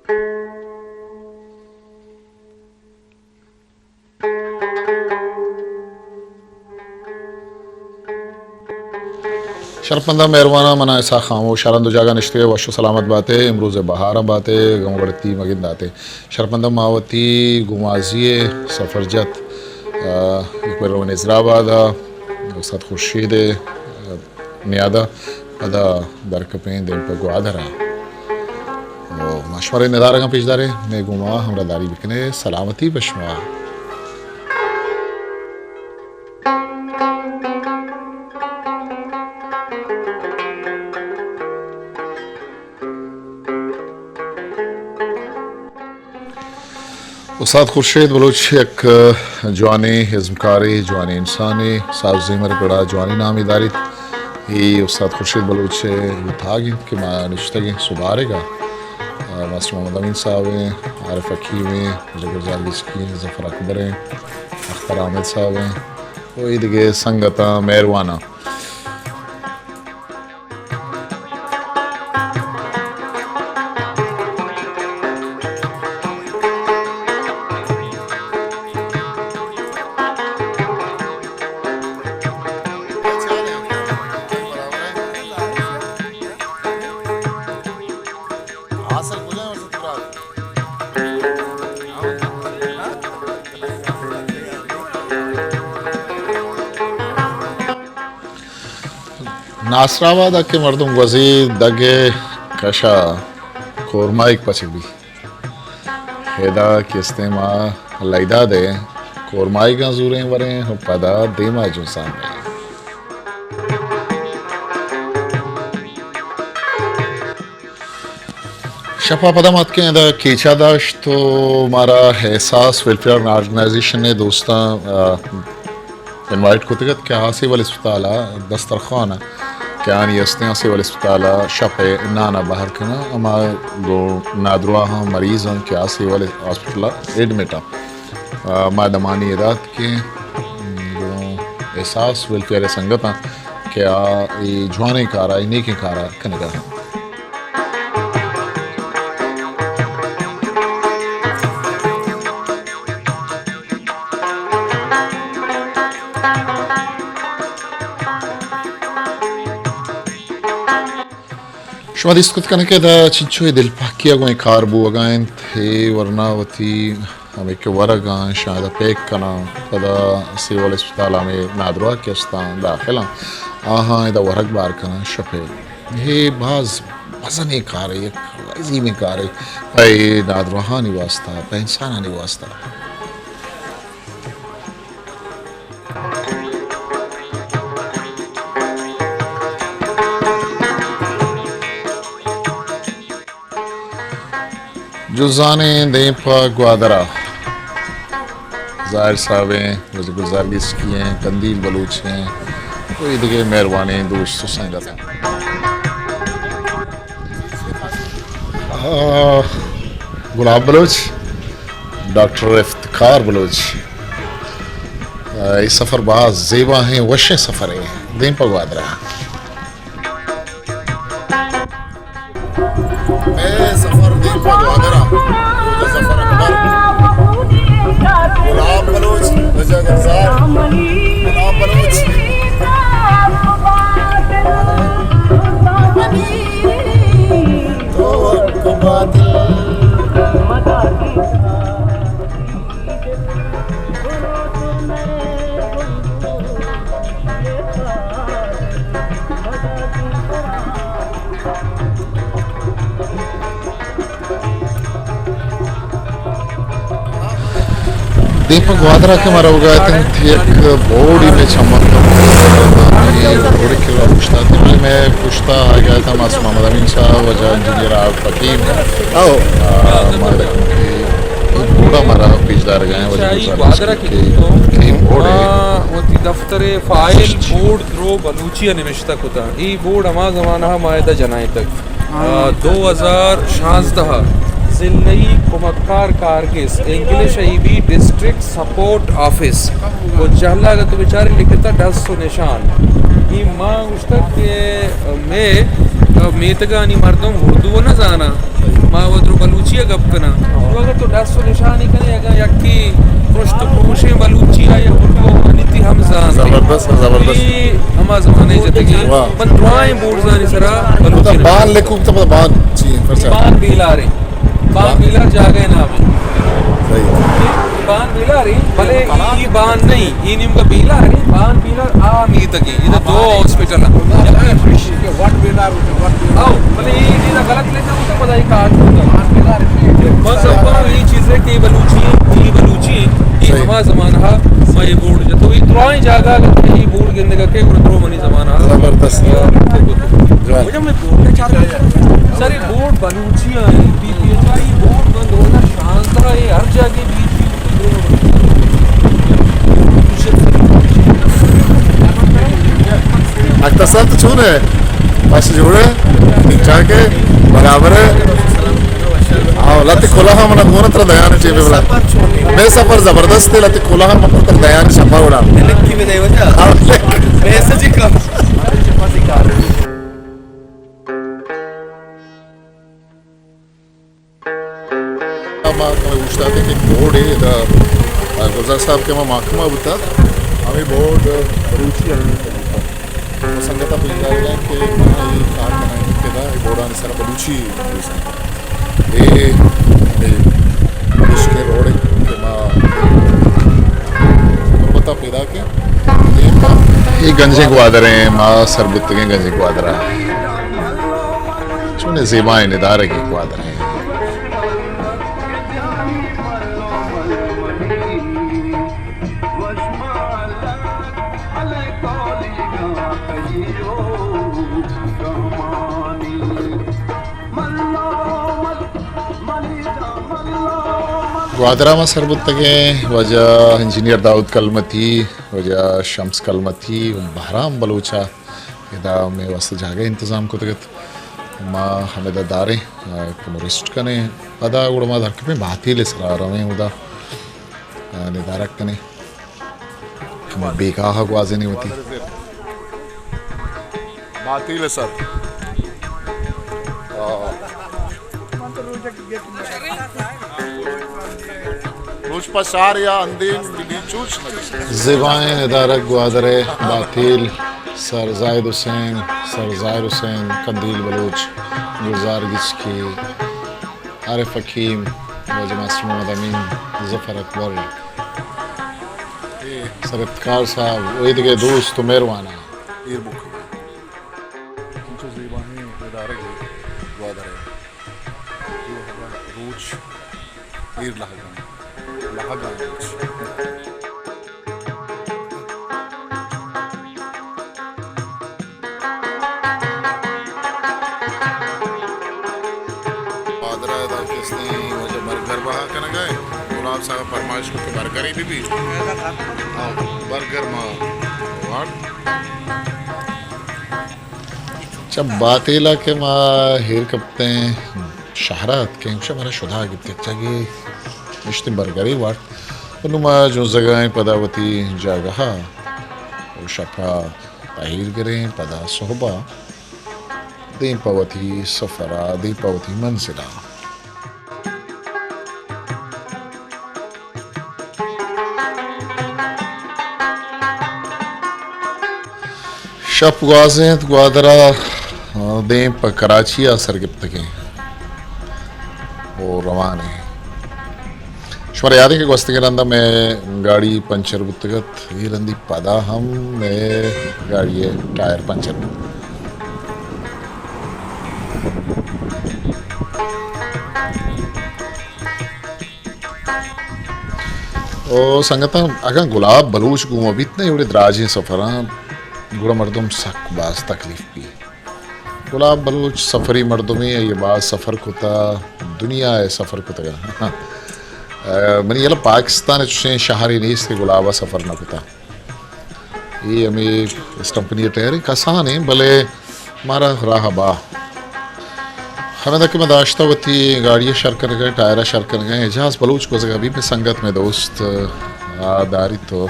शरपंदा मेहरबाना मना ऐसा खामोश शरंद जागा निश्ते वशो सलामत बातें इमरोज़ बहारा बातें गमगड़ती मगिंद आते शरपंदा मावती गुमाजिए सफरजत एक बार नजराबाद सद खुर्शीद नियादा अदा दरकपें दिन पर गुआधरा मशवरे नदारा का पेशदारे मैं गुमा हमरा दारी बिकने सलामती बशमा उस्ताद खुर्शीद बलूच एक जवानी हिज़्मकारी जवानी इंसानी साफ ज़िमर बड़ा जवानी नाम इदारी ये उस्ताद खुर्शीद बलूच थागी कि माँ निश्तगी सुधारेगा मास्टर मोहम्मद अमीन साहब हैं आरिफ हकीम हैं जगरजाल गिस्की जफ़र अकबर हैं अख्तर आमिद साहब हैं वो इधगे संगता मेहरबाना नासराबाद के मर्दम वजीर दगे कशा कोरमाइक पचबी हेदा किस्तेमा लैदा दे कोरमाई का जूरे वरे पदा देमा जो सामने शफा पदा मत के अंदर कीचा दाश तो हमारा एहसास वेलफेयर ऑर्गेनाइजेशन ने दोस्ता इनवाइट को तिगत क्या सिविल अस्पताल दस्तरखाना क्या नहीं सिविल अस्पताल शपे नाना बाहर करना अमा दो नादरुआ हाँ मरीज़ हैं क्या सिविल हॉस्पिटल एडमिट मादमानी रात के एहसास वेलफेयर संगत क्या ये जवानी कारा ये नेकी कारा कनेगा शुमारी इसकुत करने के दा चिंचोए दिल पाकिया को कार बु अगाइन थे वरना वती हमें के वरगा शायद पैक करना पदा सिविल अस्पताल में नादरुआ के अस्तान दाखिला आहा इधर वरग बार करना शफे ये बाज वजन कार है एक अजीम कार है भाई नादरुआ नहीं वास्ता भाई इंसान नहीं वास्ता जुज़ाने देपा ग्वादरा ज़ाहिर साहब हैं वज़ीर गुज़ारगिस की हैं कंदील बलूच हैं कोई दिखे मेहरबानी दोस्त संगत हैं गुलाब बलूच डॉक्टर इफ्तिखार बलूच इस सफ़र बहुत ज़ेबा हैं वशे सफ़र है देपा ग्वादरा सफर देपा ग्वादरा सफर अकबर गुलाब बलूच रजा गुलाब बलूच तो बादल दीपक ग्वादरा के मारा होगा थी एक बॉडी में चमक बॉडी के लिए पूछता था मैं पूछता आ गया था मास्टर मोहम्मद अमीन साहब वजह इंजीनियर आरिफ हकीम हमारे बूढ़ा हमारा पेशदार गए वजह ग्वादरा की दफ्तर फाइल बोर्ड द्रो बलूचिया निमिश्तक होता ये बोर्ड हमा जमाना मायदा जनाए तक 2016 जिल्लई कुमक्कार कारगिस English EB district support office वो जहला अगर तो बेचारे लिखता डस सो निशान ये माँ उस तक के मैं तक नहीं मरता हूँ उर्दू न जाना माँ वद्रो बलूचिया गप कना तो अगर तो दस निशानी कने अगर यक्की पृष्ठ पुरुषे बलूचिया या उनको अनिति हमजान जबरदस्त हमा जमाने जतगी वाह। पण ड्राइंग बोर्ड जानी सरा बलूची बान लेकू तो बान ची फरसा बान बिलारे बान बिलार जागे ना सही बान बिलारी भले ई बान नहीं ई निम का बिलारी बान बिलार आ मी तगी इधर दो हॉस्पिटल What bilar? आओ भले ई ना गलत लेना तो पता ही कहां होगा बस अब ये चीजें की बलूची ये हमा जमाना मैं बोर्ड जतो ई ड्राइंग जागा ई बोर्ड गिंदे का के गुण मनी जमाना जबरदस्त मुझे मैं बोर्ड का चाहता सर ये बोर्ड बलूचियां पीपीएचआई बोर्ड बंद होना शांत है हर जगह बीच अक्ता साहब तो छूने बस जोड़े निचा के बराबर है आओ लते खोला हम ना गोन तर दयान चे बेला मैं सफर जबरदस्त है लते खोला हम तर दयान सफा उड़ा Lekki mi devata? Message kam. ama ustad के बोर्ड है दा गुलजार साहब के महकमा बता हमें बोर्ड रुचि है संगता पिंगाला के मनाई कार बनाई के दा बोर्ड आने सारा बलूची ए इसके रोड के मा बता पैदा के ये गंजे ग्वादर हैं माँ सरबत के गंजे ग्वादरा चुने ज़ेबाएं निदारे के ग्वादर हैं ग्वादरा में सरबत के वजह इंजीनियर दाऊद कलमती वजह शम्स कलमती बहराम बलूचा इदा में वस्त जागे इंतज़ाम को तगत माँ हमें दारे रेस्ट कने पदा उड़ माँ धरके में बाती ले सरा रहे उदा निदारक कने हम बेकाहा को आज़े नहीं होती बाती ले सर ज़िबाएं निदारक ग्वादरे बातिल सर जाहिद हुसैन सर ज़ाहिर हुसैन कंदील बलूच गुलजार गिचकी आरिफ हकीम वजह मास्टर मोहम्मद अमीन ज़फ़र अकबर सर इफ्तिखार साहब वही के दोस्त मेहरबाना ये बुक जो ज़िबाएं निदारक ग्वादरे रूच ईर लहगा गुलाब साहब फरमाइश को बर्गर ही भी बर्गर माँ जब बात इला के माँ हेर कपते हैं शहरात के हमारा शुदा गिफ्ट इश्तिम बर्गरी वाट उनुमा जो जगह पदावती जगह वो शफा ताहिर करें पदा सोहबा दीपावती सफरा दीपावती मंजिला शप ग्वाजें ग्वादरा दें पर कराची असर गिफ्त के वो रवाने शुमार याद है कि गोस्ते के रंदा में गाड़ी पंचर बुतगत ये रंदी पदा हम में गाड़ी है टायर पंचर ओ संगता अगर गुलाब बलूच गुम अभी इतने एवढे द्राजी सफरा गुड़ा मर्दम सक बास तकलीफ भी गुलाब बलूच सफरी मर्दमी ये बात सफर कुता दुनिया है सफर कुता मैंने ये पाकिस्तान शहरी नहीं इसके गुलाबा सफ़र न कुता ये हमें इस कंपनी ठहरे कसान है भले हमारा राह बा हमें तक मैं दाश्ता होती गाड़ियाँ शर कर गए टायरा शर कर गए एजाज बलूच को जगह अभी मैं संगत में दोस्त दारी तो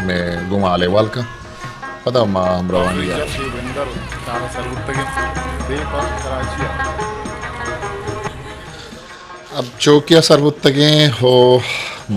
मैं घुमा ले वाल का पता माँ हम रवानी अब चौकिया सरबुत्तगे हो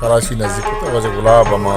कराची नज़दीक होता वजह गुलाब हमा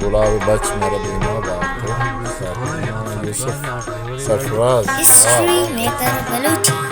गुलाब बच मारा देना बात है Yusuf Sarfaraz History Maker Baluchi